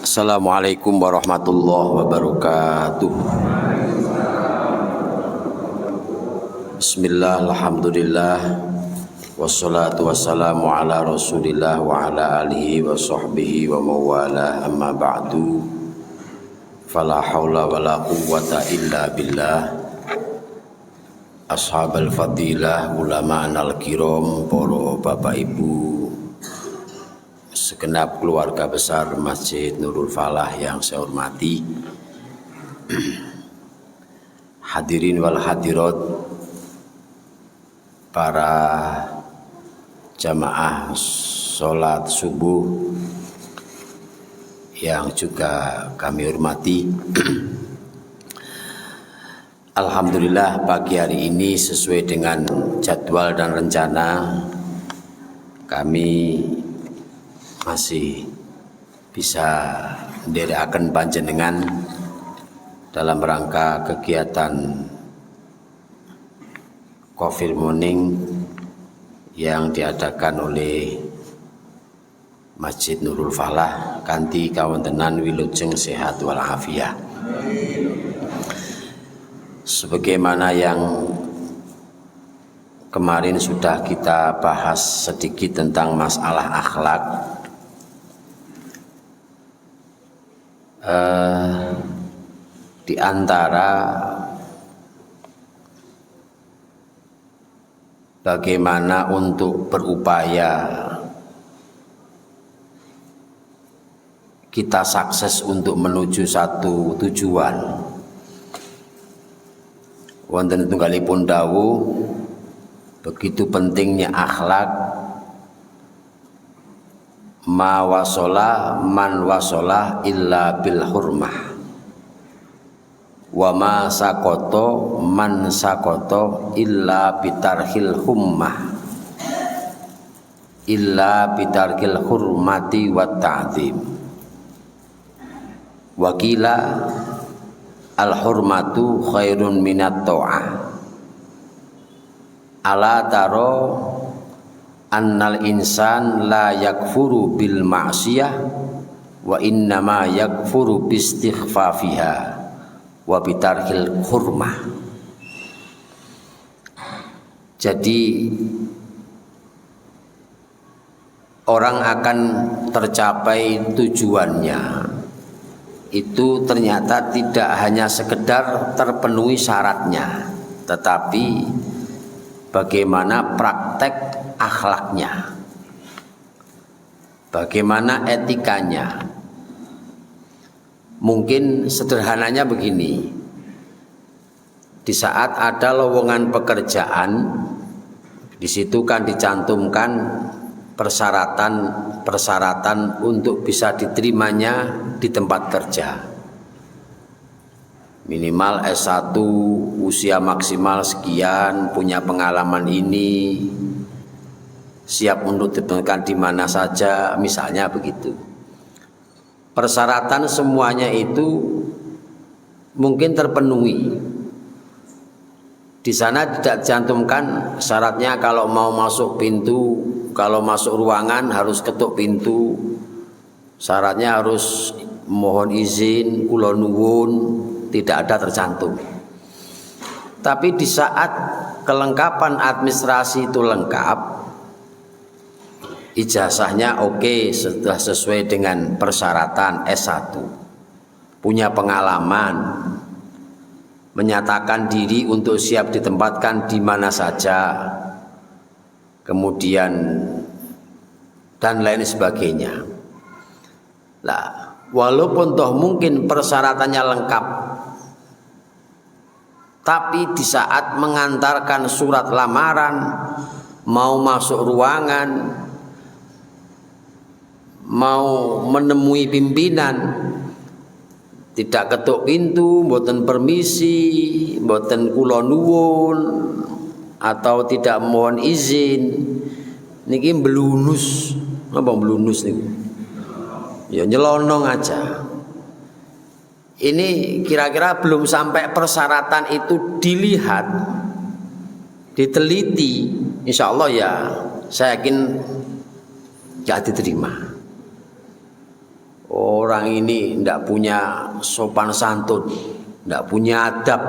Assalamualaikum warahmatullahi wabarakatuh. Bismillah, alhamdulillah, wassalatu wassalamu ala rasulillah wa ala alihi wa sahbihi wa mawala, amma ba'du. Fala hawla wa la quwwata illa billah. Ashabal fadilah, ulama anal kiram, para bapak ibu, segenap keluarga besar Masjid Nurul Falah yang saya hormati, hadirin wal hadirat, para jamaah sholat subuh yang juga kami hormati. Alhamdulillah pagi hari ini sesuai dengan jadwal dan rencana kami masih bisa mendherekaken panjenengan dalam rangka kegiatan Coffee Morning yang diadakan oleh Masjid Nurul Falah kanthi kawontenan wilujeng sehat wal afiat. Sebagaimana yang kemarin sudah kita bahas sedikit tentang masalah akhlak, di antara bagaimana untuk berupaya kita sukses untuk menuju satu tujuan. Wonten tunggalipun dawuh, begitu pentingnya akhlak, ma wasola man wasola illa bil hurmah, wa ma sakoto man sakoto illa bitarhil hummah, illa bitarhil hurmati wa ta'zim. Wakila al hurmatu khairun minat ta'ah. Ala taro annal insan la yakfuru bil ma'siyah wa innama yakfuru bistighfafiha wa bitarhil hurmah. Jadi orang akan tercapai tujuannya itu ternyata tidak hanya sekedar terpenuhi syaratnya, tetapi bagaimana praktek akhlaknya, bagaimana etikanya. Mungkin sederhananya begini, di saat ada lowongan pekerjaan, di situ kan dicantumkan persyaratan untuk bisa diterimanya di tempat kerja. Minimal S1, usia maksimal sekian, punya pengalaman ini, siap untuk ditemukan di mana saja, misalnya begitu. Persyaratan semuanya itu mungkin terpenuhi. Di sana tidak dicantumkan syaratnya kalau mau masuk pintu, kalau masuk ruangan harus ketuk pintu, syaratnya harus mohon izin, kula nuwun, tidak ada tercantum. Tapi di saat kelengkapan administrasi itu lengkap, ijazahnya oke, sudah sesuai dengan persyaratan S1, punya pengalaman, menyatakan diri untuk siap ditempatkan di mana saja, kemudian dan lain sebagainya. Nah, walaupun toh mungkin persyaratannya lengkap, tapi di saat mengantarkan surat lamaran, mau masuk ruangan, mau menemui pimpinan, tidak ketuk pintu, mboten permisi, mboten kula nuwun, atau tidak mohon izin, niki belunus. Napa belunus niku? Ya nyelonong aja. Ini kira-kira belum sampai persyaratan itu dilihat, diteliti, insya Allah ya saya yakin gak diterima. orang ini tidak punya sopan santun, tidak punya adab.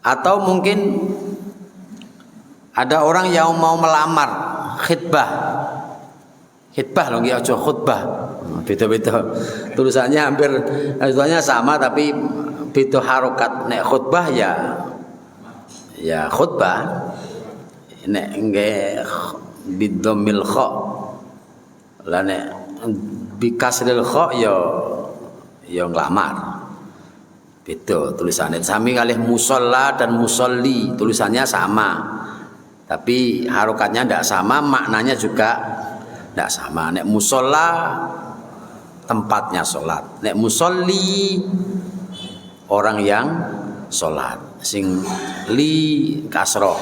Atau mungkin ada orang yang mau melamar, khitbah loh, nggih aja khutbah. Beda-beda. Tulisannya hampir tulisannya sama tapi beda harokat. Nek khutbah ya khutbah. Nek nggih bidomil kha. Lah nek bikasril kha ya nglamar. Beda tulisannya. Sami kalih musalla dan musolli tulisannya sama. Tapi harokatnya tidak sama, maknanya juga tidak sama. Nek musolla tempatnya sholat, nek musolli orang yang sholat. Sing li kasroh.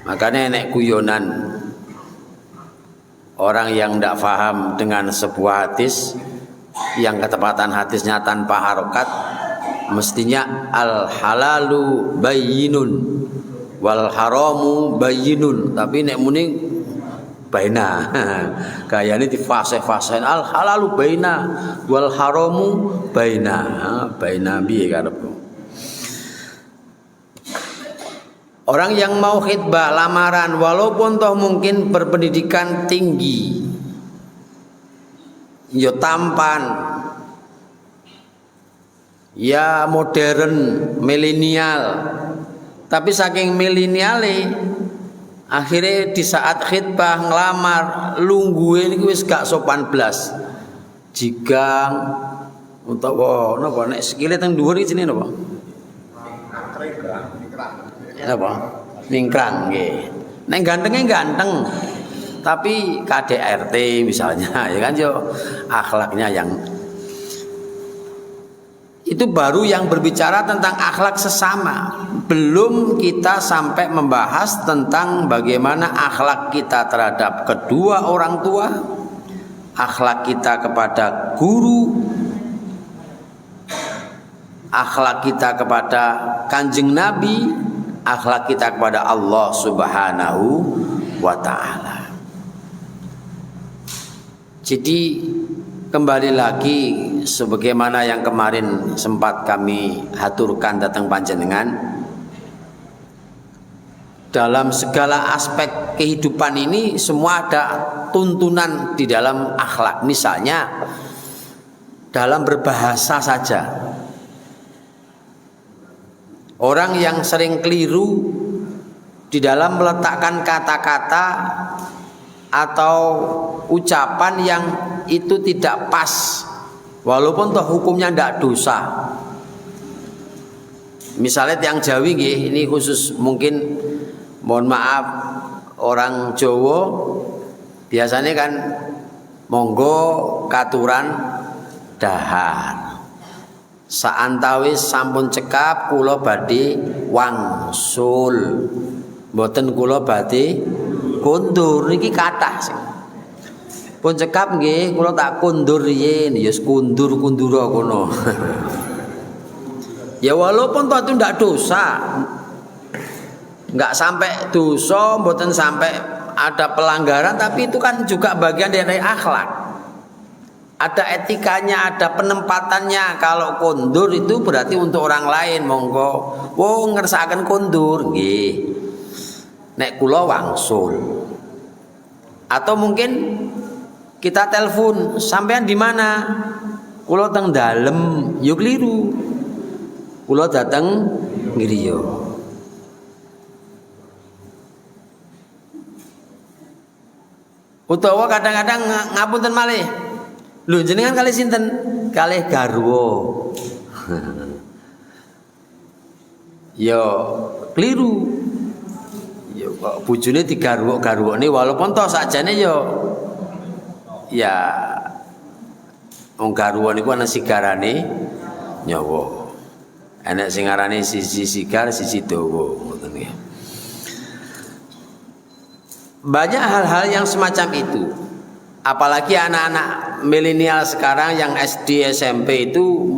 Makanya nek guyonan orang yang tidak paham dengan sebuah hadis, yang ketepatan hadisnya tanpa harokat, mestinya al halalu bayyinun wal haramu bayyinun, tapi nek muni baina gayane difasih-fasih al halalu baina wal haramu baina piye karepmu. Orang yang mau khitbah lamaran walaupun toh mungkin berpendidikan tinggi, ya tampan, ya modern, milenial, tapi saking mileniale akhirnya di saat khitbah ngelamar lungguhe niku wis gak sopan blas. Jigang utawa napa nek sikile teng dhuwur iki jenenge napa? Napa? Ningkrang nggih. Nek gantenge ganteng, tapi KDRT misalnya ya kan yo akhlaknya yang itu baru yang berbicara tentang akhlak sesama. Belum kita sampai membahas tentang bagaimana akhlak kita terhadap kedua orang tua, akhlak kita kepada guru, akhlak kita kepada Kanjeng Nabi, akhlak kita kepada Allah Subhanahu wa ta'ala. Jadi kembali lagi sebagaimana yang kemarin sempat kami haturkan datang panjenengan, dalam segala aspek kehidupan ini semua ada tuntunan di dalam akhlak. Misalnya dalam berbahasa saja, orang yang sering keliru di dalam meletakkan kata-kata atau ucapan yang itu tidak pas, walaupun toh hukumnya tidak dosa. Misalnya tiang Jawi nggih, ini khusus mungkin mohon maaf orang Jawa biasanya kan monggo katuran dahar. Saantawis sampun cekap kula badhe wangsul. Mboten kula badhe kundur niki kathah sing. Pun cekap nggih kula tak kundur riyen ya kundur-kundura kono. Ya walaupun itu ndak dosa. Enggak sampai dosa, mboten sampai ada pelanggaran, tapi itu kan juga bagian dari akhlak. Ada etikanya, ada penempatannya. Kalau kundur itu berarti untuk orang lain, monggo. Wo ngersakaken kundur nggih. Nek kula wangsul. Atau mungkin kita telepon, sampean di mana? Kula teng dalem, yo kliru. Kula dateng ngriya. Utawa kadang-kadang ngapunten malih. Lho jenengan kalih sinten? Kalih garwa. Yo kliru. Yo kok bojone digarwa-garwane walaupun toh sakjane yo ya wong garwa niku ana sigarane nyawa. Enek sing arane sisi sigar, sisi dawa ngoten nggih. Banyak hal-hal yang semacam itu. Apalagi anak-anak milenial sekarang yang SD SMP itu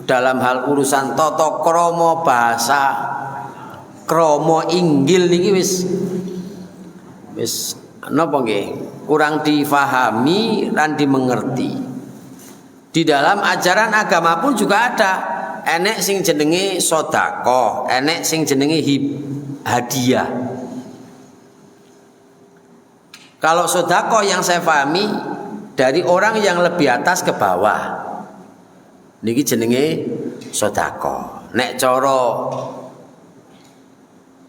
dalam hal urusan tata krama bahasa krama inggil niki wis wis napa nggih kurang difahami dan dimengerti. Di dalam ajaran agama pun juga ada enek sing jenenge sedekah, enek sing jenenge hadiah. Kalau sedekah yang saya pahami dari orang yang lebih atas ke bawah, niki jenenge sedekah. Nek cara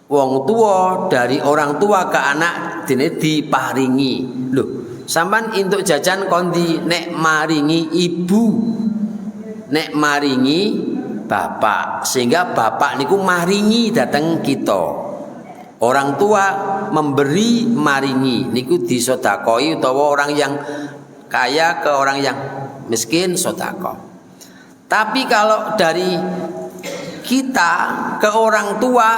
wong tua dari orang tua ke anak dene diparingi. Loh, sampean entuk jajan kondi nek maringi ibu, nek maringi bapak, sehingga bapak niku maringi dateng kita. Orang tua memberi maringi niku disedekoi utawa orang yang kaya ke orang yang miskin sedekah. Tapi kalau dari kita ke orang tua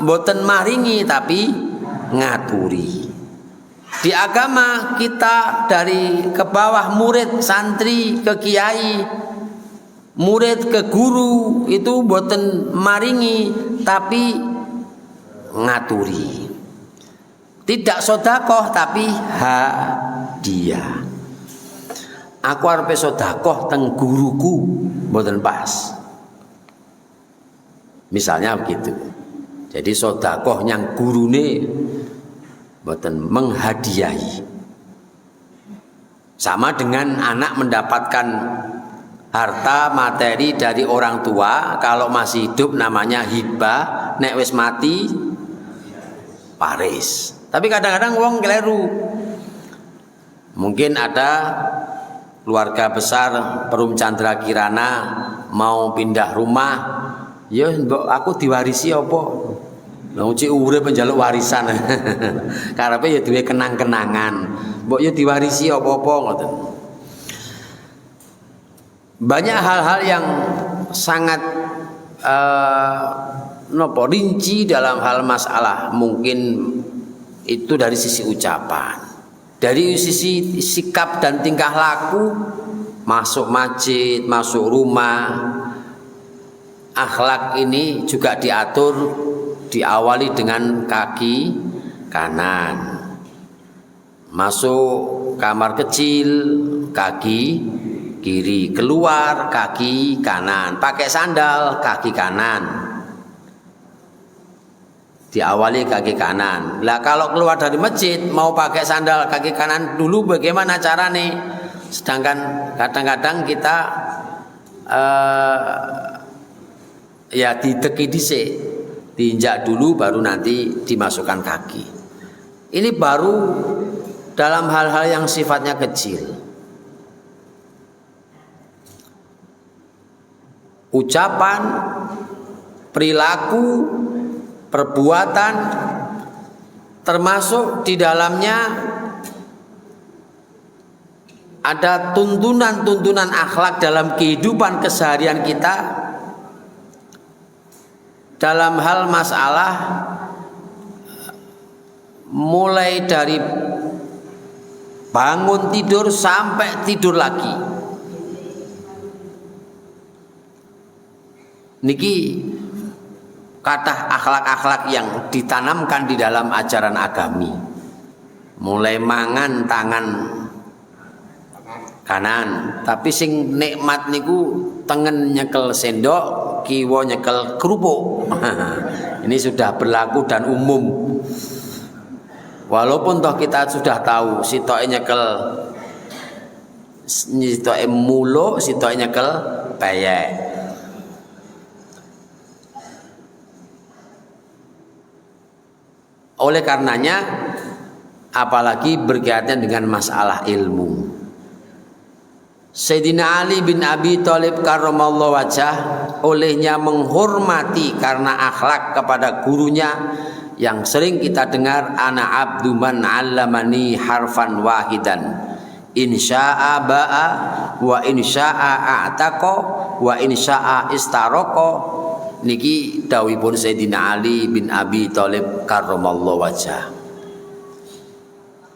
mboten maringi tapi ngaturi. Di agama kita dari ke bawah murid santri ke kiai, murid ke guru itu mboten maringi tapi ngaturi. Tidak sedekah tapi hadiah. Aku arep sedekah teng guruku mboten pas. Misalnya begitu. Jadi sedekah yang gurune mboten menghadiahi. Sama dengan anak mendapatkan harta materi dari orang tua, kalau masih hidup namanya hibah, nek wis mati paris. Tapi kadang-kadang wong keliru. Mungkin ada keluarga besar Perum Chandra Kirana mau pindah rumah, ya mbok aku diwarisi apa? Lah cek urip njaluk warisan. Karepe ya duwe kenang-kenangan. Mbok ya diwarisi apa-apa ngoten. Banyak hal-hal yang sangat rinci dalam hal masalah. Mungkin itu dari sisi ucapan, dari sisi sikap dan tingkah laku, masuk masjid, masuk rumah. Akhlak ini juga diatur, diawali dengan kaki kanan. Masuk kamar kecil, kaki kiri, keluar kaki kanan, pakai sandal kaki kanan, diawali kaki kanan. Lah kalau keluar dari masjid mau pakai sandal kaki kanan dulu bagaimana caranya? Sedangkan kadang-kadang kita ya dideki dhisik, diinjak dulu baru nanti dimasukkan kaki. Ini baru dalam hal-hal yang sifatnya kecil. Ucapan, perilaku, perbuatan, termasuk di dalamnya ada tuntunan-tuntunan akhlak dalam kehidupan keseharian kita, dalam hal masalah mulai dari bangun tidur sampai tidur lagi. Niki kata akhlak-akhlak yang ditanamkan di dalam ajaran agami. Mulai mangan tangan kanan, tapi sing nikmat niku tengen nyekel sendok, kiwa nyekel kerupuk. Ini sudah berlaku dan umum. Walaupun toh kita sudah tahu sitoke nyekel mulo, sitoke nyekel peyek. Oleh karenanya apalagi berkaitan dengan masalah ilmu. Sayyidina Ali bin Abi Thalib karramallahu wajah olehnya menghormati karena akhlak kepada gurunya yang sering kita dengar, ana abdu man 'allamani harfan wahidan insya'a ba'a wa insya'a a'taqa wa insya'a istaraqa. Niki dawuhipun Sayyidina Ali bin Abi Thalib karramallahu wajah.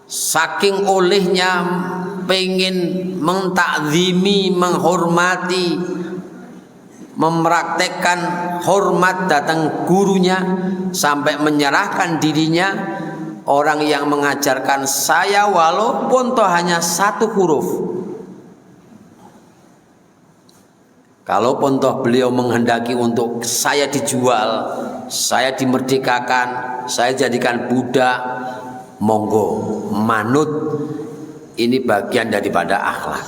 Saking olehnya pengen mentakzimi, menghormati, mempraktekkan hormat datang gurunya sampai menyerahkan dirinya orang yang mengajarkan saya walaupun toh hanya satu huruf. Kalaupun toh beliau menghendaki untuk saya dijual, saya dimerdekakan, saya jadikan budak, monggo, manut. Ini bagian daripada akhlak.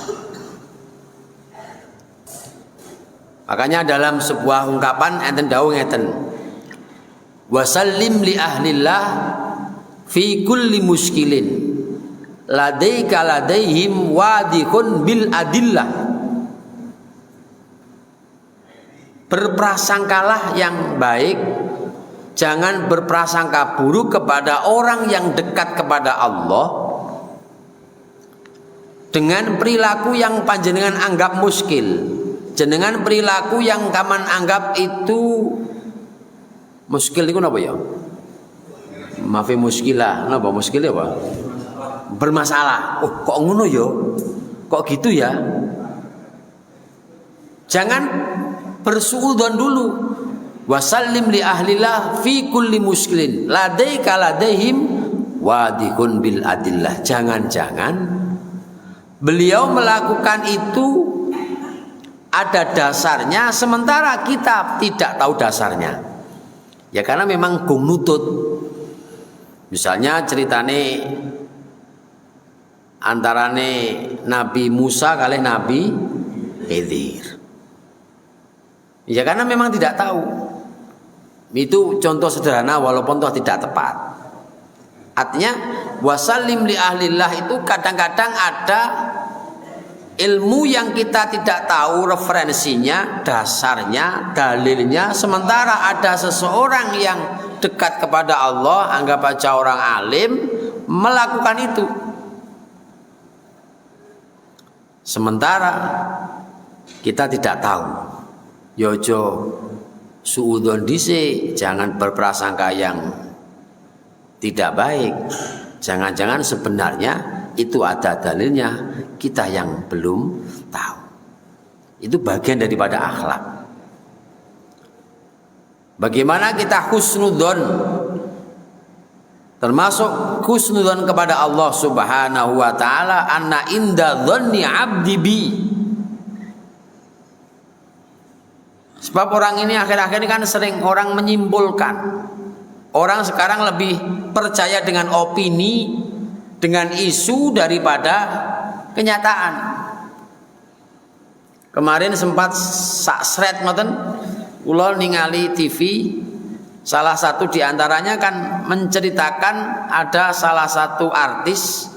Makanya dalam sebuah ungkapan enten dawuh ngeten, wasallim li ahlillah fi kulli muskilin ladaika ladaihim wadihun bil adillah. Berprasangkalah yang baik, jangan berprasangka buruk kepada orang yang dekat kepada Allah dengan perilaku yang panjenengan anggap muskil, jenengan perilaku yang kaman anggap itu muskil itu apa ya? Maafi muskilah, napa muskil apa? Bermasalah. Oh, kok ngono ya? Kok gitu ya? Jangan bersuudzon dulu. Wasallim li ahlillah fi kulli muskilin ladaika ladaihim wadihun bil adillah. Jangan-jangan beliau melakukan itu ada dasarnya sementara kita tidak tahu dasarnya. Ya karena memang gum nutut. Misalnya ceritane antarane Nabi Musa kali Nabi Khidir. Ya karena memang tidak tahu. Itu contoh sederhana walaupun toh tidak tepat. Artinya wasallim li ahlillah itu kadang-kadang ada ilmu yang kita tidak tahu referensinya, dasarnya, dalilnya, sementara ada seseorang yang dekat kepada Allah, anggap aja orang alim, melakukan itu. Sementara kita tidak tahu. Yojo suudon dhisik, jangan berprasangka yang tidak baik. Jangan-jangan sebenarnya itu ada dalilnya, kita yang belum tahu. Itu bagian daripada akhlak. Bagaimana kita husnudzon, termasuk husnudzon kepada Allah Subhanahu wa taala, anna inda dzanni 'abdi bi. Sebab orang ini akhir-akhir ini kan sering orang menyimpulkan. Orang sekarang lebih percaya dengan opini, dengan isu daripada kenyataan. Kemarin sempat saksret ngoten, kula ningali TV, salah satu diantaranya kan menceritakan ada salah satu artis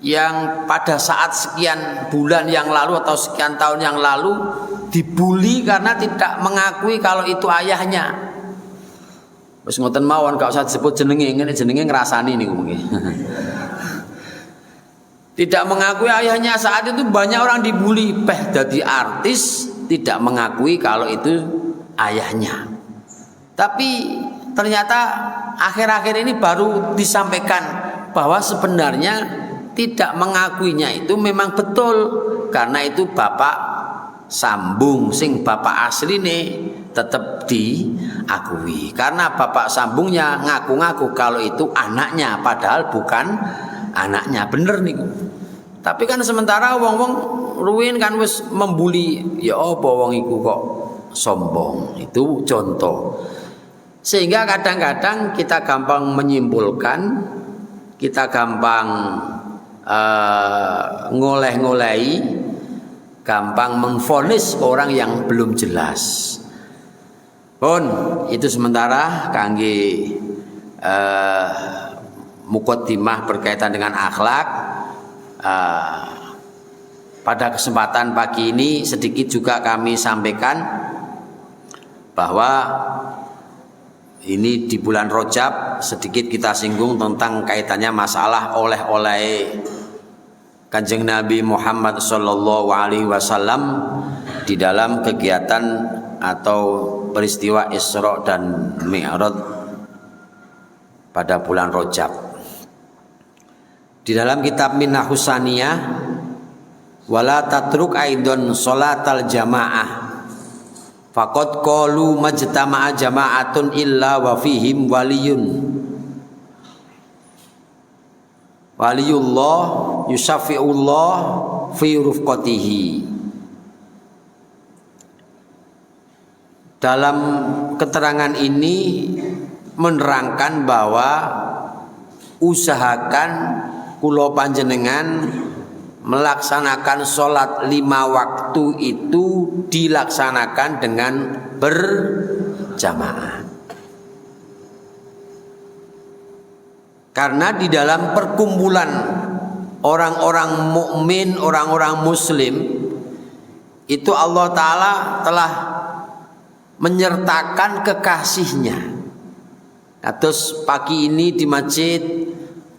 yang pada saat sekian bulan yang lalu atau sekian tahun yang lalu dibully karena tidak mengakui kalau itu ayahnya. Wis ngoten mawon gak usah disebut jenenge, ngene jenenge ngrasani niku mungkin. Tidak mengakui ayahnya, saat itu banyak orang dibully, jadi artis tidak mengakui kalau itu ayahnya. Tapi ternyata akhir-akhir ini baru disampaikan bahwa sebenarnya tidak mengakuinya itu memang betul, karena itu bapak sambung sing bapak asline tetap diakui, karena bapak sambungnya ngaku-ngaku kalau itu anaknya padahal bukan anaknya. Bener nih. Tapi kan sementara wong-wong ruin kan wis membuli, ya apa wong iku kok sombong. Itu contoh. Sehingga kadang-kadang kita gampang menyimpulkan, kita gampang ngoleh-ngolehi, gampang mengvonis orang yang belum jelas. Pun itu sementara kangge muqaddimah berkaitan dengan akhlak. Pada kesempatan pagi ini sedikit juga kami sampaikan bahwa ini di bulan Rajab sedikit kita singgung tentang kaitannya masalah oleh-oleh Kanjeng Nabi Muhammad sallallahu alaihi wasallam di dalam kegiatan atau peristiwa Isra dan Mi'raj pada bulan Rajab. Di dalam kitab Minah Husaniyah, wala tatruk aidon sholatal jamaah faqad qalu majtama'a jama'atun illa wa fihim waliyun. Waliyullah yusaffi'ullah fi rufqatihi. Dalam keterangan ini menerangkan bahwa usahakan kula panjenengan melaksanakan sholat 5 waktu itu dilaksanakan dengan berjamaah. Karena di dalam perkumpulan orang-orang mukmin, orang-orang muslim itu Allah Ta'ala telah menyertakan kekasihnya. Terus pagi ini di masjid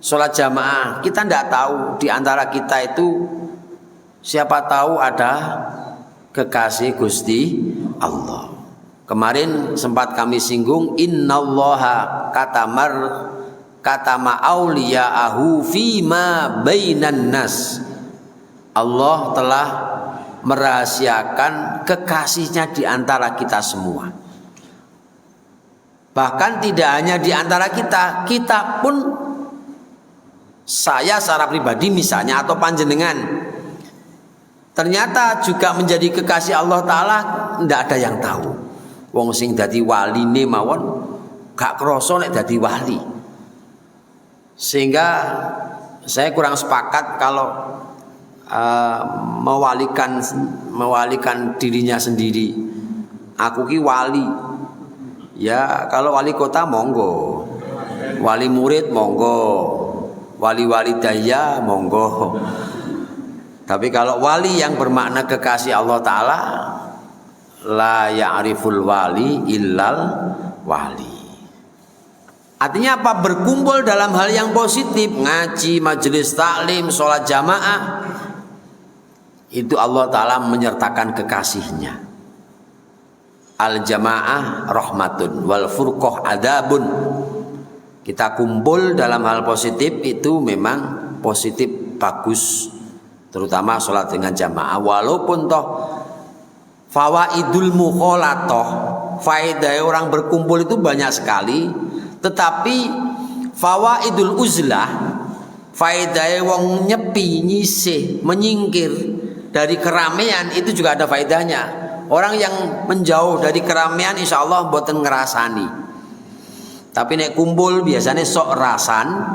sholat jamaah, kita tidak tahu di antara kita itu siapa tahu ada kekasih Gusti Allah. Kemarin sempat kami singgung, innallaha katama auliya'ahu fima bainan nas. Allah telah merahasiakan kekasihnya di antara kita semua. Bahkan tidak hanya di antara kita, kita pun, saya secara pribadi misalnya atau panjenengan, ternyata juga menjadi kekasih Allah Ta'ala, tidak ada yang tahu. Wong sing dadi wali ne mawon gak kroso nek dadi wali. Sehingga saya kurang sepakat kalau mewalikan dirinya sendiri. Aku ki wali. Ya kalau wali kota monggo, wali murid monggo, wali-wali daya monggo. Tapi kalau wali yang bermakna kekasih Allah Ta'ala, la ya'riful wali illal wali. Artinya apa? Berkumpul dalam hal yang positif, ngaji, majelis taklim, sholat jamaah, itu Allah Ta'ala menyertakan kekasihnya. Al-jamaah rahmatun wal furqah adabun. Kita kumpul dalam hal positif itu memang positif, bagus, terutama sholat dengan jamaah. Walaupun toh fawaidul mukhalatah, faedah orang berkumpul itu banyak sekali, tetapi fawaidul uzlah, faedah wong nyepi, nyisih, menyingkir dari keramaian itu juga ada faedahnya. Orang yang menjauh dari keramaian insya Allah mboten ngerasani. Tapi nek kumpul biasanya sok rasan.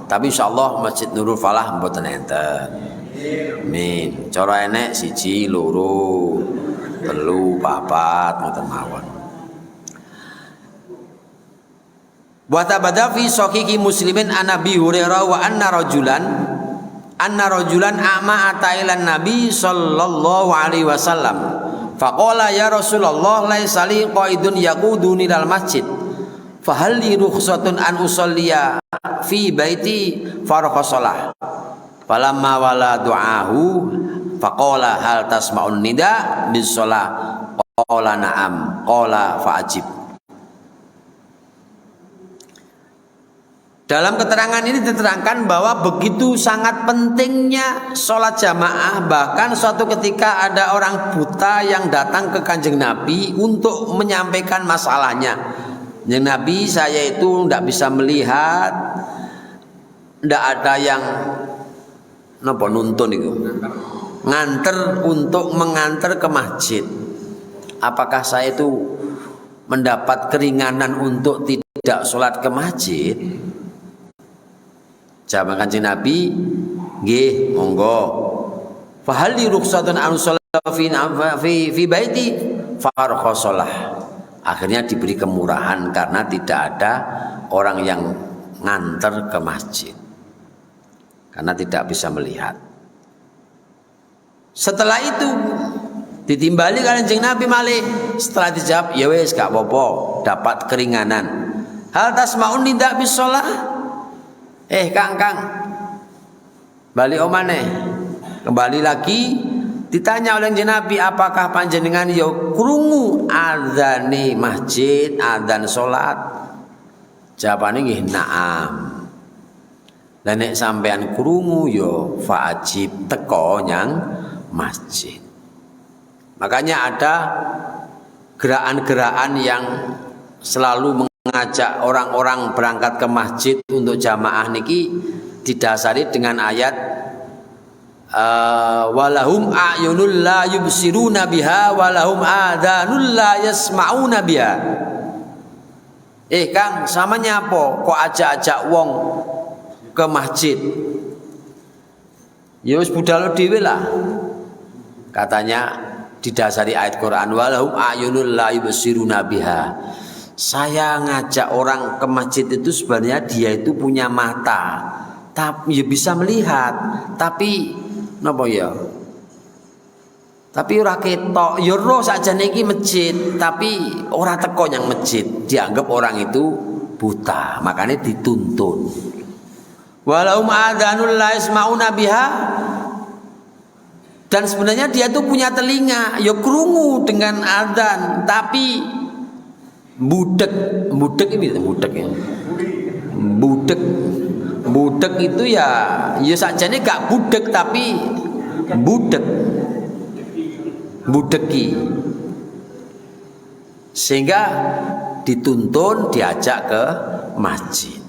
Tapi insya Allah Masjid Nurul Falah mboten enten. Amin. Cara enek siji, loro, telu, papat ngoten mawon. Wa tabada fi sahihi Muslimin an Abi Hurairah wa anna rajulan a'ma atailan Nabi sallallahu alaihi wasallam faqala ya Rasulullah laisa li qaidun yaquduni dal masjid fahal li rukhsatun an usalliya fi baiti farqa shalah falamma wala du'ahu faqala hal tasma'un nida bis shalah qala na'am qala fa'ajib. Dalam keterangan ini diterangkan bahwa begitu sangat pentingnya sholat jamaah. Bahkan suatu ketika ada orang buta yang datang ke Kanjeng Nabi untuk menyampaikan masalahnya. Kanjeng Nabi, saya itu tidak bisa melihat, tidak ada yang nuntun itu, nganter untuk mengantar ke masjid. Apakah saya itu mendapat keringanan untuk tidak sholat ke masjid? Jawab Kanjeng Nabi, nggih, monggo. Fa hal li rukhsatun an fi baiti farqa shalah. Akhirnya diberi kemurahan karena tidak ada orang yang nganter ke masjid. Karena tidak bisa melihat. Setelah itu ditimbali Kanjeng Nabi malih. Setelah dijawab, ya wis gak apa-apa, dapat keringanan. Hal tasma'un nida bis shalah? Kang, balik omane, kembali lagi ditanya oleh Nabi, apakah panjenengan yo krungu adzane masjid, adzan salat? Jawabane nggih na'am. Lah nek sampean krungu yo fa'ajib teko nyang masjid. Makanya ada gerakan-gerakan yang selalu mengajak orang-orang berangkat ke masjid untuk jamaah niki didasari dengan ayat walahum a'yunul la yubsiruna biha walahum adhanul la yasma'una biha. Kang, samanya apa kok ajak-ajak wong ke masjid? Ya wis budal dhewe lah. Katanya didasari ayat Quran walahum a'yunul la yubsiruna biha. Saya ngajak orang ke masjid itu sebenarnya dia itu punya mata, tapi ya bisa melihat, tapi napa ya? Tapi ora ketok, ya roh sakjane iki masjid, tapi ora teko yang masjid. Dianggap orang itu buta, makanya dituntun. Walahum adhanul la yasma'una biha. Dan sebenarnya dia itu punya telinga, ya krungu dengan adzan, tapi budek ini budek ya. Budek itu ya sakjane gak budek tapi budeki, sehingga dituntun diajak ke masjid.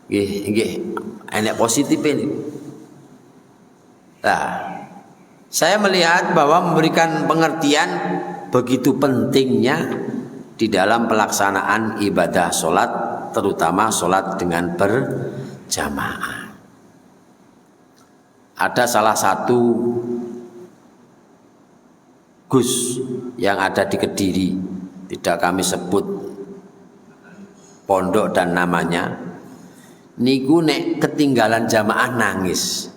Nggih enek positif ini. Nah, saya melihat bahwa memberikan pengertian begitu pentingnya di dalam pelaksanaan ibadah sholat, terutama sholat dengan berjamaah. Ada salah satu Gus yang ada di Kediri, tidak kami sebut pondok dan namanya, niku nek ketinggalan jamaah nangis.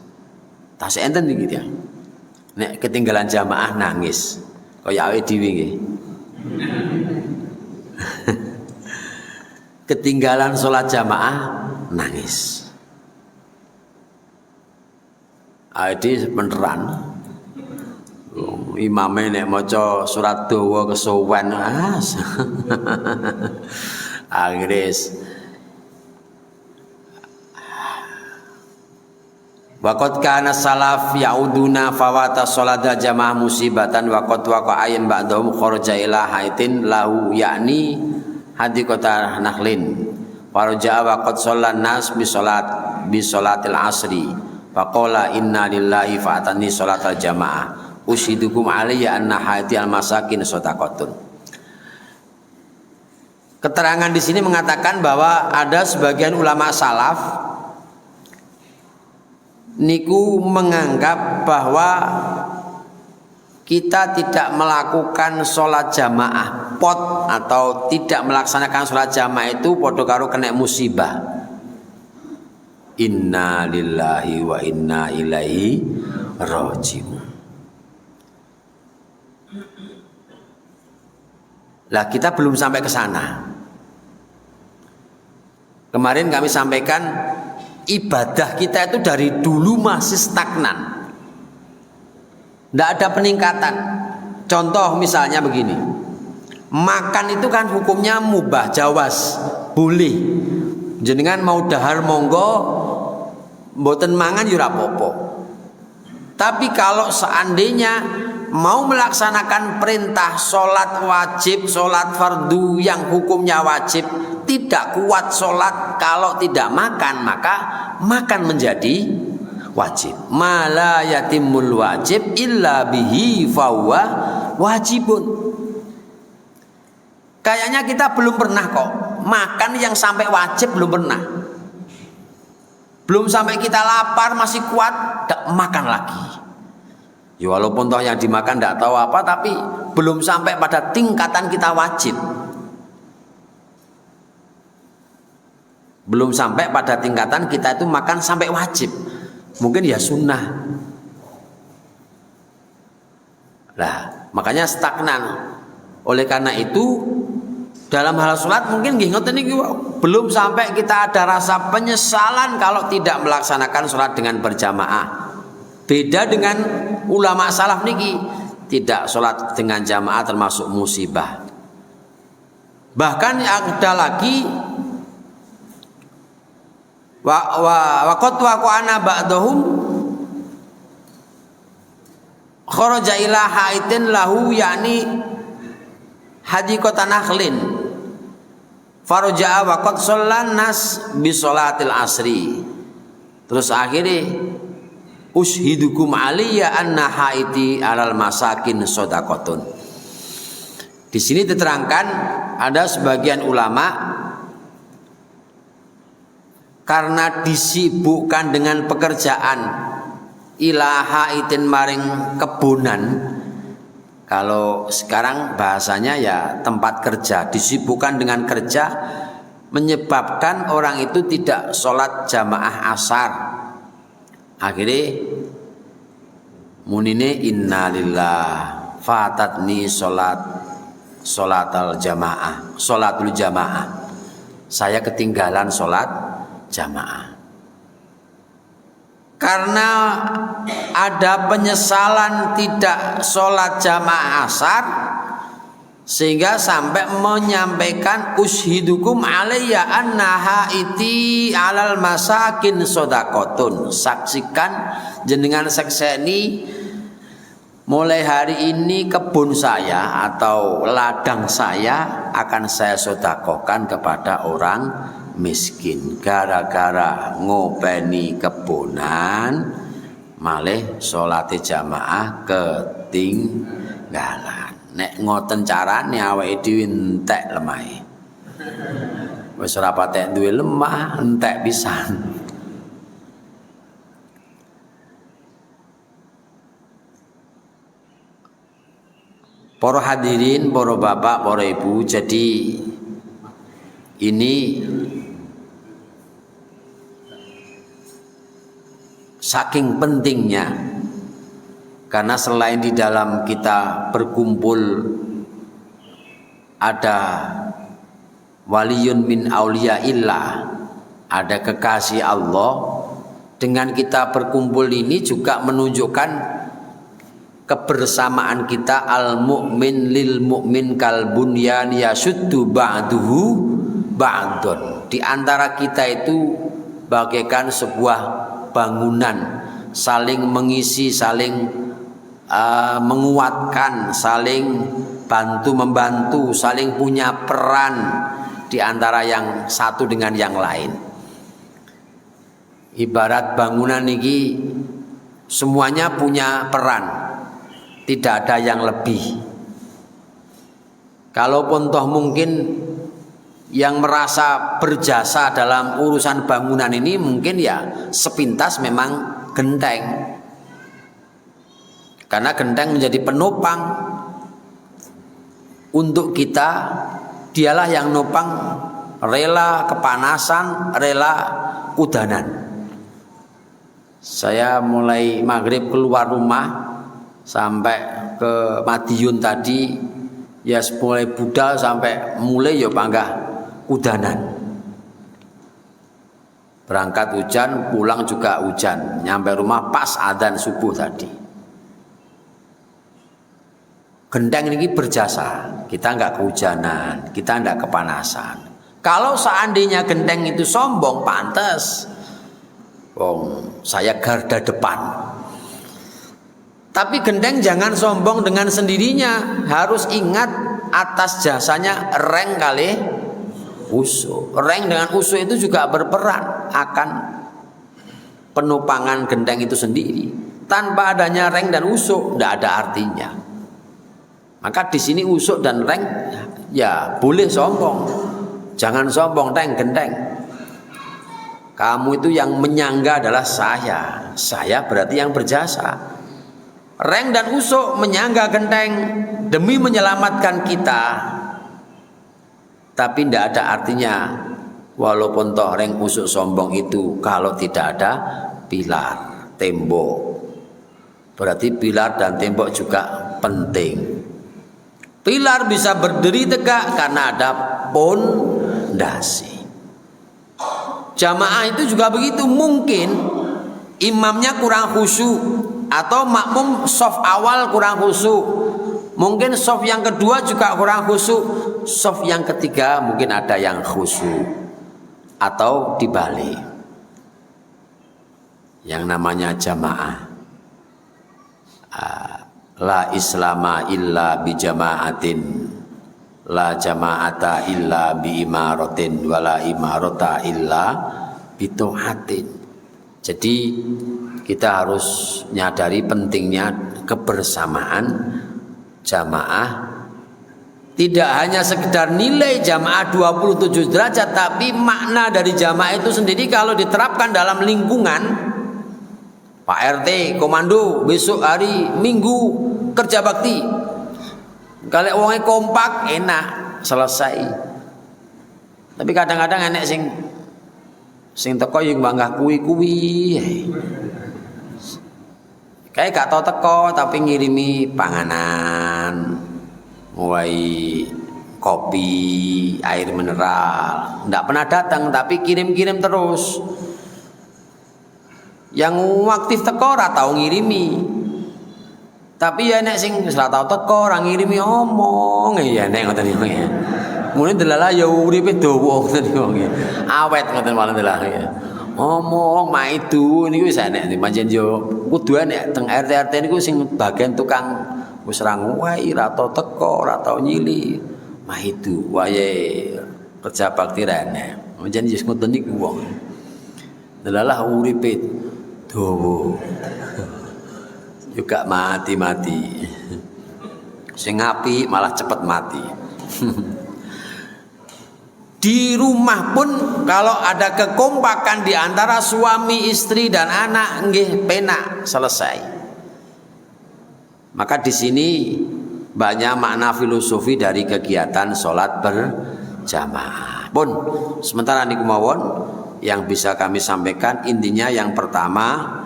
Tas enten iki ya. Nek ketinggalan jamaah nangis. Kaya awake dhewe nggih. Ketinggalan sholat jamaah nangis. Adi beneran. Imame nek maca surat dawa kesuwen Agres. Waqad kana salaf yauduna fawata sholata jamaah musibatan waqad waqa'ayin ba'dahum kharaja ila haitin lahu yakni hadiqata nakhlin warja'a waqad shollan nas bi sholatil asri faqala inna lillahi fa'atani sholatal jamaah ushidukum alayya anna haiti al-masakin shotaqatun. Keterangan di sini mengatakan bahwa ada sebagian ulama salaf niku menganggap bahwa kita tidak melakukan sholat jamaah pot atau tidak melaksanakan sholat jamaah itu padha karo kena musibah. Inna lillahi wa inna ilaihi raji'un. Lah kita belum sampai ke sana. Kemarin kami sampaikan ibadah kita itu dari dulu masih stagnan. Tidak ada peningkatan. Contoh misalnya begini. Makan itu kan hukumnya mubah, jawas, boleh. Jenengan mau dahar monggo, mboten mangan ya ora apa-apa. Tapi kalau seandainya mau melaksanakan perintah sholat wajib, sholat fardu yang hukumnya wajib, tidak kuat sholat kalau tidak makan, maka makan menjadi wajib. Mala yatimul wajib illa bihi fahuwa wajibun. Kayaknya kita belum pernah kok makan yang sampai wajib, belum pernah. Belum sampai kita lapar masih kuat, makan lagi. Ya walaupun toh yang dimakan tidak tahu apa, tapi belum sampai pada tingkatan kita wajib. Belum sampai pada tingkatan kita itu makan sampai wajib. Mungkin ya sunnah. Lah, makanya stagnan. Oleh karena itu dalam hal sholat mungkin nggih ngoten niki belum sampai kita ada rasa penyesalan kalau tidak melaksanakan sholat dengan berjamaah. Beda dengan ulama salaf niki, tidak sholat dengan jamaah termasuk musibah. Bahkan ada lagi waqat waqa'ana ba'dahum kharaja ila haitin lahu yakni hadiqatan nakhlin Farja'a wa qad shallan nas bi sholatil asri. Terus akhirnya ushidukum aliyya anna haiti alal masakin shadaqatun. Di sini diterangkan ada sebagian ulama karena disibukkan dengan pekerjaan ilaha itin maring kebunan. Kalau sekarang bahasanya ya tempat kerja, disibukkan dengan kerja menyebabkan orang itu tidak sholat jamaah asar. Akhirnya munine innalillah fatatni sholatul jamaah. Saya ketinggalan sholat jamaah. Karena ada penyesalan tidak sholat jamaah asar, sehingga sampai menyampaikan ushidukum alayya anna haiti alal masakin shadaqatun. Saksikan jenengan sekseni mulai hari ini kebun saya atau ladang saya akan saya sedekahkan kepada orang miskin. Gara-gara ngopeni kebunan malih salate jamaah ketinggalan. Nek ngoten carane awake dhewe entek lemahe. Wis ora patek duwe lemah, entek pisan. Para hadirin, para bapak, para ibu, jadi ini saking pentingnya, karena selain di dalam kita berkumpul ada waliyun min auliyaillah, ada kekasih Allah, dengan kita berkumpul ini juga menunjukkan kebersamaan kita. Al mukmin lil mukmin kal bunyan yasuddu ba'duhu ba'dun. Di antara kita itu bagaikan sebuah bangunan, saling mengisi, saling menguatkan, saling bantu membantu, saling punya peran di antara yang satu dengan yang lain. Ibarat bangunan ini semuanya punya peran, tidak ada yang lebih. Kalaupun toh mungkin yang merasa berjasa dalam urusan bangunan ini mungkin ya sepintas memang genteng, karena genteng menjadi penopang untuk kita. Dialah yang nopang, rela kepanasan, rela kudanan. Saya mulai maghrib keluar rumah sampai ke Madiun tadi ya mulai budal sampai mulai ya panggah kudanan. Berangkat hujan, pulang juga hujan, nyampe rumah pas adzan subuh tadi. Genteng ini berjasa, kita enggak kehujanan, kita enggak kepanasan. Kalau seandainya genteng itu sombong, pantas saya garda depan. Tapi genteng jangan sombong dengan sendirinya, harus ingat atas jasanya reng kali usuk. Reng dengan usuk itu juga berperan akan penupangan genteng itu sendiri. Tanpa adanya reng dan usuk tidak ada artinya. Maka di sini usuk dan reng ya boleh sombong. Jangan sombong genteng. Kamu itu yang menyangga adalah saya. Saya berarti yang berjasa. Reng dan usuk menyangga genteng demi menyelamatkan kita. Tapi tidak ada artinya walaupun toh reng usuk sombong itu kalau tidak ada pilar, tembok. Berarti pilar dan tembok juga penting. Pilar bisa berdiri tegak karena ada pondasi. Jamaah itu juga begitu. Mungkin imamnya kurang khusyuk atau makmum shaf awal kurang khusyuk, mungkin shaf yang kedua juga kurang khusyuk, shaf yang ketiga mungkin ada yang khusyuk, atau dibalik. Yang namanya jamaah, la islama illa bijamaatin, La jama'ata illa bi imaratin wala imarata illa bituhatin. Jadi kita harus nyadari pentingnya kebersamaan jamaah. Tidak hanya sekedar nilai jamaah 27 derajat, tapi makna dari jamaah itu sendiri kalau diterapkan dalam lingkungan Pak RT komando besok hari Minggu kerja bakti. Kalau wongnya kompak enak selesai. Tapi kadang-kadang enek sing teko yang bangga kuwi. Kayak gak tau teko tapi ngirimi panganan, mulai kopi, air mineral. Nggak pernah datang tapi kirim-kirim terus. Yang aktif teko ora tau ngirimi. Tapi ya nek sing wis ora tau teko ora ngirimi omong ya nek ngoten niku ya. Mune delala ya uripe dawa ngoten niku nggih. Awet ngoten malah delala ya. Omong maidu niku wis enek pancen yo kudu enek teng RT-RT niku sing bagian tukang wis ra nguwai ra tau teko ora tau nyili. Maidu wae kerja bakti ra enek. Pancen wis ngoten niku wong. Delala uripe dawa. Juga mati-mati. Sing api malah cepat mati. Di rumah pun kalau ada kekompakan di antara suami, istri dan anak nggih penak selesai. Maka di sini banyak makna filosofi dari kegiatan sholat berjamaah. Pun sementara niku mawon yang bisa kami sampaikan, intinya yang pertama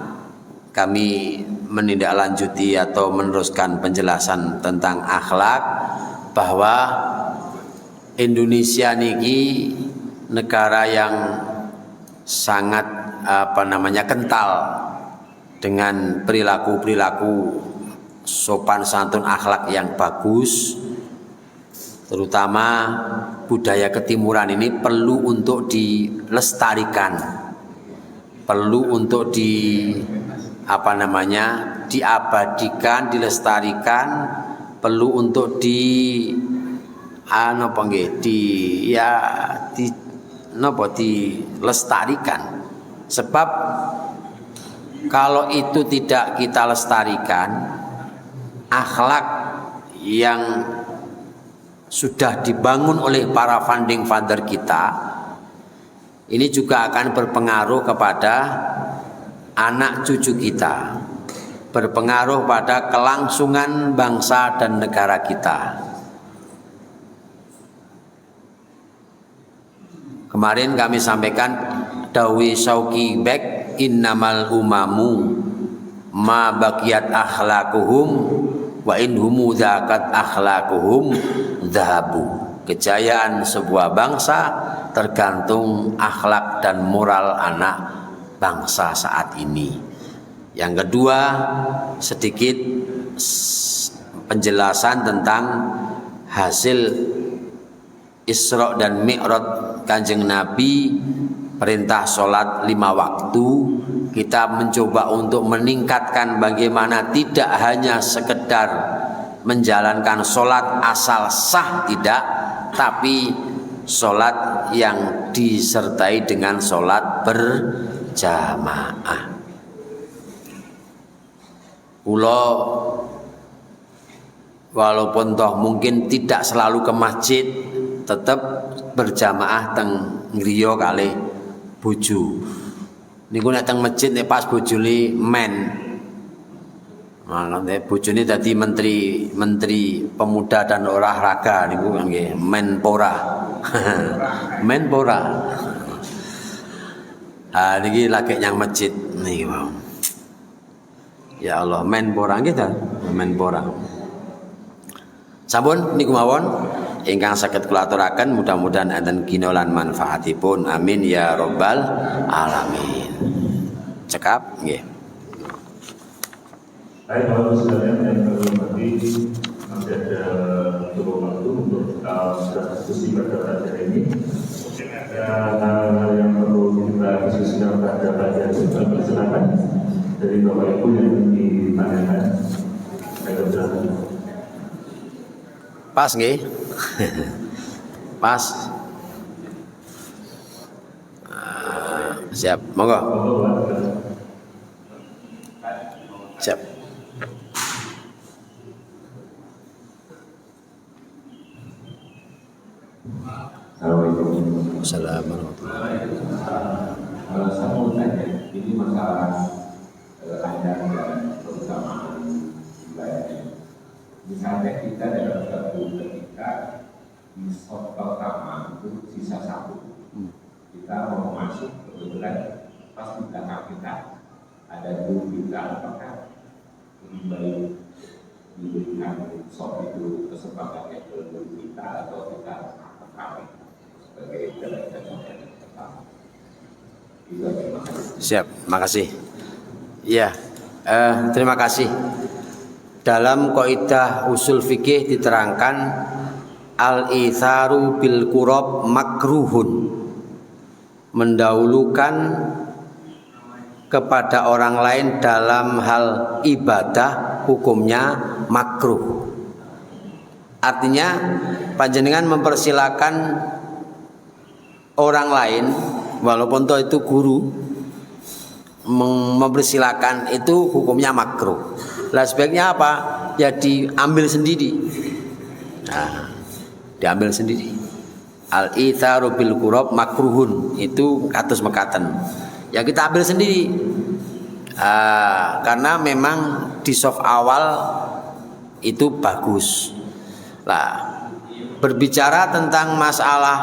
kami menindaklanjuti atau meneruskan penjelasan tentang akhlak, bahwa Indonesia niki negara yang sangat kental dengan perilaku-perilaku sopan santun akhlak yang bagus, terutama budaya ketimuran ini perlu untuk dilestarikan, perlu untuk diabadikan, dilestarikan, perlu untuk dilestarikan. Sebab kalau itu tidak kita lestarikan, akhlak yang sudah dibangun oleh para founding father kita ini juga akan berpengaruh kepada anak cucu kita, berpengaruh pada kelangsungan bangsa dan negara kita. Kemarin kami sampaikan Dawi Syauqi Bek, innamal umamu ma baqiyat akhlaquhum wa in humu zakat akhlaquhum dhahabu. Kejayaan sebuah bangsa tergantung akhlak dan moral anak bangsa saat ini. Yang kedua, sedikit penjelasan tentang hasil Isra dan Mi'raj Kanjeng Nabi, perintah sholat 5 waktu. Kita mencoba untuk meningkatkan bagaimana tidak hanya sekedar menjalankan sholat asal sah, tidak, tapi sholat yang disertai dengan sholat berjamaah. Ulo walaupun toh mungkin tidak selalu ke masjid, tetap berjamaah teng ngriya kalih bojo. Niku nek teng masjid nek pas bojone men. Nek bojone dadi menteri pemuda dan olahraga niku nggih Menpora. Menpora. Ah niki lagi nyang masjid niki, Bang. Ya Allah, Menpora nggih ta? Menpora. Sampun niku mawon ingkang saged kula aturaken, mudah-mudahan enten ginolan manfaatipun. Amin ya rabbal alamin. Cekap nggih. Baik, kalau sekalian yang berhormati, masih ada cukup waktu untuk diskusi pada pelajaran ini. Mungkin ada hal-hal yang perlu kita diskusikan pada pelajaran ini. Silakan dari Bapak Ibu yang ditanyakan. Saya silakan. Pas nggih. Pas. Siap, monggo. Siap. Assalamualaikum. Saya mau tanya, ini masalah ajar dan keutamaan ibadah. Misalnya kita dalam satu ketika di shot pertama itu sisa satu, kita mau masuk kebetulan pas di belakang kita ada guru kita, apakah lebih baik diberikan shot itu kesempatannya ke guru kita atau kita kami sebagai jalan-jalan yang pertama? Siap, makasih. Ya, terima kasih. Dalam kaidah usul fikih diterangkan al-itharu bil qurab makruhun, mendahulukan kepada orang lain dalam hal ibadah hukumnya makruh. Artinya panjenengan mempersilakan orang lain walaupun toh itu guru, mempersilakan itu hukumnya makruh. Lah sebaiknya apa? Ya diambil sendiri. Nah, diambil sendiri. Al-itharu bil qurab makruhun, itu kados mekaten. Ya kita ambil sendiri. Karena memang di soft awal itu bagus. Lah, berbicara tentang masalah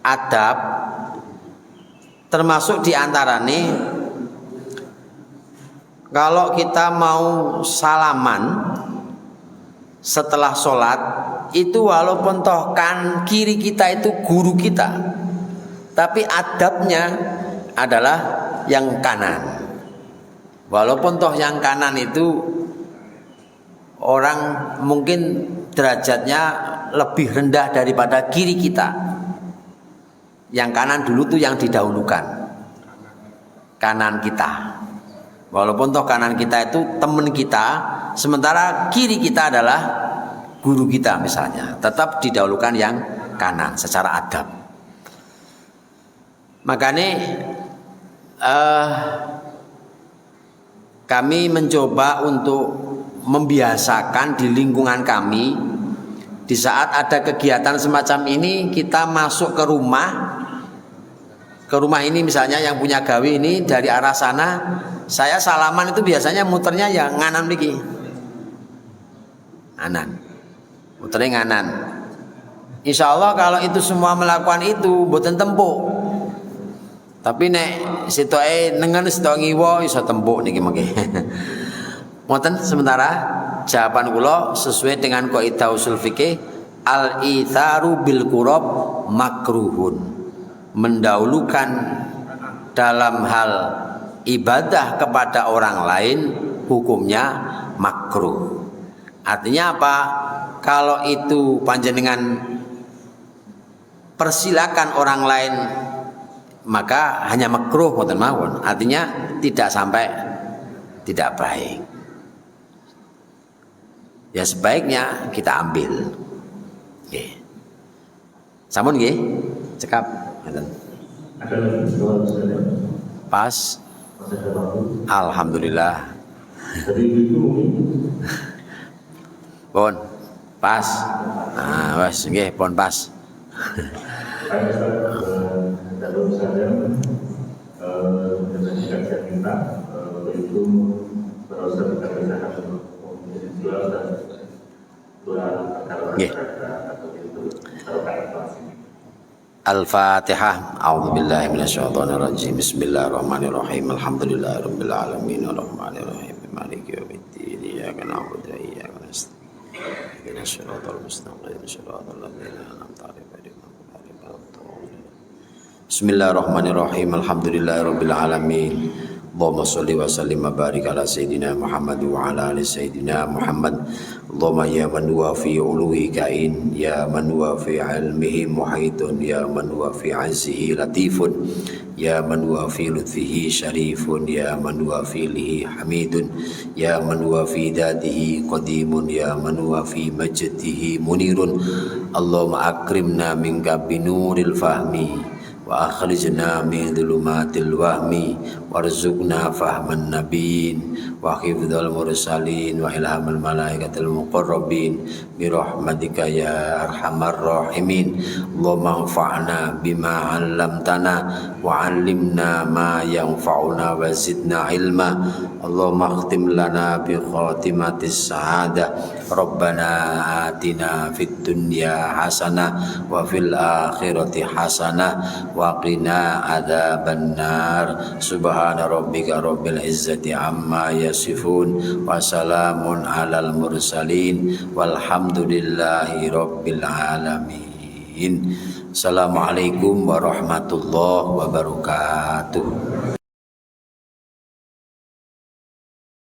adab, termasuk diantaranya kalau kita mau salaman setelah sholat itu walaupun toh kan kiri kita itu guru kita, tapi adabnya adalah yang kanan. Walaupun toh yang kanan itu orang mungkin derajatnya lebih rendah daripada kiri kita. Yang kanan dulu tuh yang didahulukan, kanan kita. Walaupun toh kanan kita itu teman kita, sementara kiri kita adalah guru kita misalnya, tetap didahulukan yang kanan secara adab. Makanya kami mencoba untuk membiasakan di lingkungan kami, di saat ada kegiatan semacam ini kita masuk ke rumah ini misalnya yang punya gawe ini dari arah sana, saya salaman itu biasanya muternya ya nganan lagi, nganan, muternya nganan. Insya Allah kalau itu semua melakukan itu boten tempuk. Tapi nek sitoke nengen sitok ngiwo iso tempuk niki mengke. Ngoten sementara jawaban kula sesuai dengan kaidah usul fikih al-itharu bil qurab makruhun. Mendahulukan dalam hal ibadah kepada orang lain hukumnya makruh. Artinya apa? Kalau itu panjenengan persilakan orang lain maka hanya makruh boten mawon. Artinya tidak sampai tidak baik. Ya sebaiknya kita ambil. Nggih. Sampun nggih? Cekap. Ada lagi Pas. Alhamdulillah. Jadi itu mungkin Pon. Pas. Nah, wes nggih pon pas. kalau misalnya dengan kajian kita waktu itu berusaha kita berusaha untuk jual dan jual akar atau itu kalau kelas ini. Al-Fatihah. A'udzubillahi minasyaitonirrajim. Bismillahirrahmanirrahim. Alhamdulillahirabbil alamin arrahmanirrahim maliki yaumiddin. Iyyaka na'budu wa iyyaka nasta'in. Ihdinas siratal mustaqim. Shiratal ladzina an'amta 'alaihim ghairil maghdubi 'alaihim waladdallin. Bismillahirrahmanirrahim. Alhamdulillahirabbil alamin Allahumma sholli wa sallim wa barik ala sayyidina Muhammad wa ala ali sayyidina Muhammad. Allahumma ya man huwa fi uluhi kain, ya man huwa fi ilmihi muhitun, ya man huwa fi azzihi latifun, ya man huwa fi lutfihi syarifun, ya man huwa fi lihi hamidun, ya man huwa fi datihi qadimun, ya man huwa fi majdihi munirun. Allahumma akrimna minka binuril fahmi wa akhrijna min dhulumatil wahmi warzuqna fahman nabiyyin wa hifdzal mursalin wa ilhamal malaikatil muqarrabin bi rahmatika ya arhamar rahimin. Allahumma anfa'na bima 'allamtana wa 'allimna ma yanfa'una wa zidna ilma. Allahumma khtim lana bi khatimatis sa'adah. Rabbana atina fid dunya hasanah wa fil akhirati hasanah wa qina adzabannar. Subhana rabbika rabbil izzati amma yasifun wa salamun alal mursalin walhamdulillahi rabbil alamin. Assalamualaikum warahmatullahi wabarakatuh.